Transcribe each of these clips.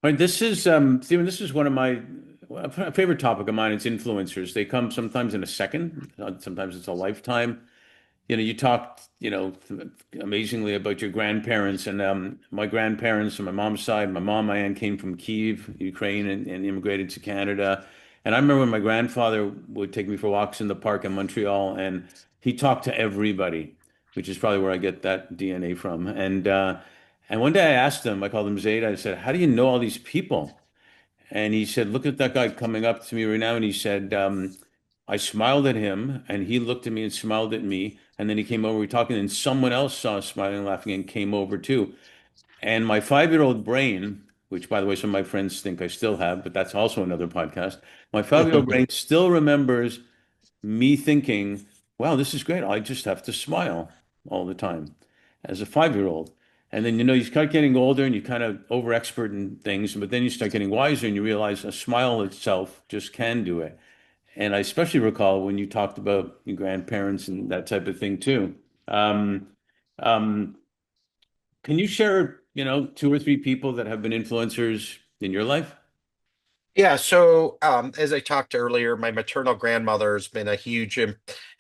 All right, this is Stephen. This is one of my a favorite topic of mine. It's influencers. They come sometimes in a second, sometimes it's a lifetime. You talked, amazingly about your grandparents and my grandparents on my mom's side. My mom, my aunt came from Kyiv, Ukraine, and immigrated to Canada. And I remember when my grandfather would take me for walks in the park in Montreal, and he talked to everybody, which is probably where I get that DNA from. And one day I asked him, I called him Zaid. I said, "How do you know all these people?" And he said, "Look at that guy coming up to me right now." And he said, I smiled at him, and he looked at me and smiled at me. And then he came over, we were talking, and someone else saw us smiling and laughing and came over too. And my 5-year-old brain, which by the way, some of my friends think I still have, but that's also another podcast. My 5-year-old brain still remembers me thinking, wow, this is great. I just have to smile all the time as a 5-year-old. And then, you start getting older and you kind of over expert in things, but then you start getting wiser and you realize a smile itself just can do it. And I especially recall when you talked about your grandparents and that type of thing too. Um, um, can you share, two or three people that have been influencers in your life? Yeah, so as I talked earlier, my maternal grandmother has been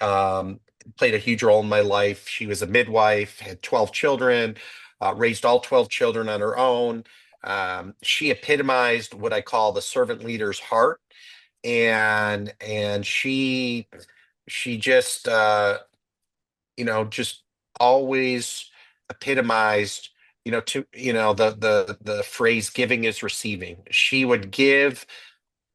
um, played a huge role in my life. She was a midwife, had 12 children, raised all 12 children on her own. She epitomized what I call the servant leader's heart, and she just just always epitomized, the phrase giving is receiving. She would give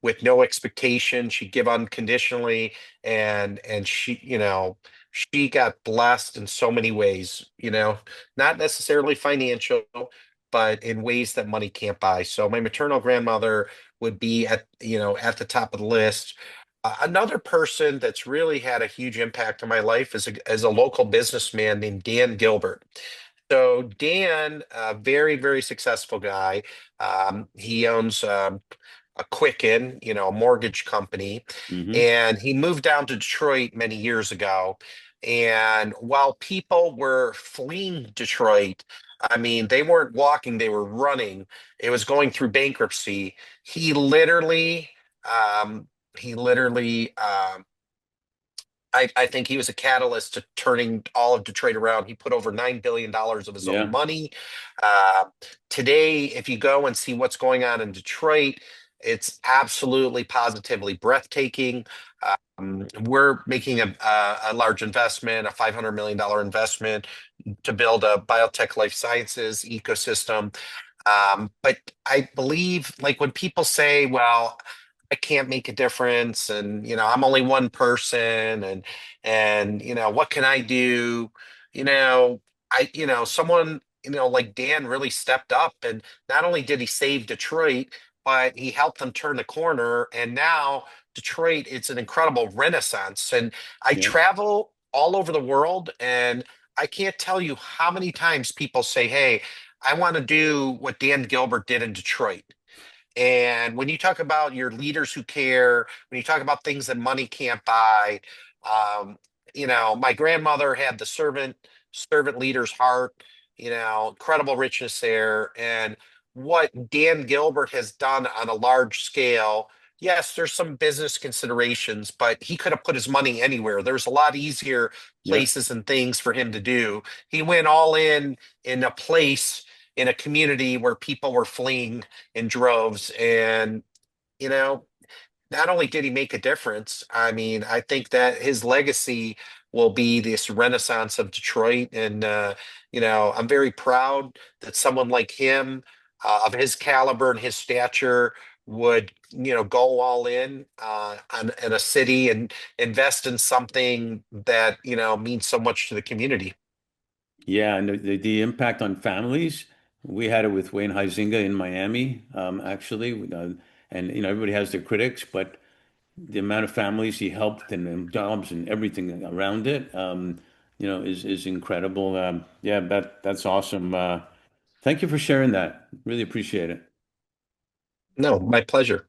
with no expectation. She'd give unconditionally, and she got blessed in so many ways, not necessarily financial, but in ways that money can't buy. So my maternal grandmother would be at the top of the list. Another person that's really had a huge impact on my life is a local businessman named Dan Gilbert. So Dan, a very, very successful guy. He owns a Quicken, a mortgage company, Hmm. and he moved down to Detroit many years ago. And while people were fleeing Detroit, I mean, they weren't walking, they were running. It was going through bankruptcy. He literally, um, he literally, I think he was a catalyst to turning all of Detroit around. He put over $9 billion of his own Yeah. money. Uh, Today, if you go and see what's going on in Detroit, it's absolutely positively breathtaking. We're making a large investment, a $500 million investment to build a biotech life sciences ecosystem. But I believe, like when people say, well, I can't make a difference, and I'm only one person, and what can I do? Someone like Dan really stepped up, and not only did he save Detroit, but he helped them turn the corner, and now Detroit, it's an incredible renaissance. And I Yeah. travel all over the world, and I can't tell you how many times people say, "Hey, I want to do what Dan Gilbert did in Detroit." And when you talk about your leaders who care, when you talk about things that money can't buy, um, my grandmother had the servant leader's heart, incredible richness there. And what Dan Gilbert has done on a large scale, yes, there's some business considerations, but he could have put his money anywhere. There's a lot easier Yeah. places and things for him to do. He went all in a place in a community where people were fleeing in droves. And, you know, not only did he make a difference, I mean, I think that his legacy will be this renaissance of Detroit. And, I'm very proud that someone like him, of his caliber and his stature, would, go all in in a city and invest in something that, means so much to the community. Yeah. And the impact on families, we had it with Wayne Huizinga in Miami, actually. And, everybody has their critics, but the amount of families he helped and jobs and everything around it, is incredible. Yeah, that's awesome. Thank you for sharing that. Really appreciate it. No, my pleasure.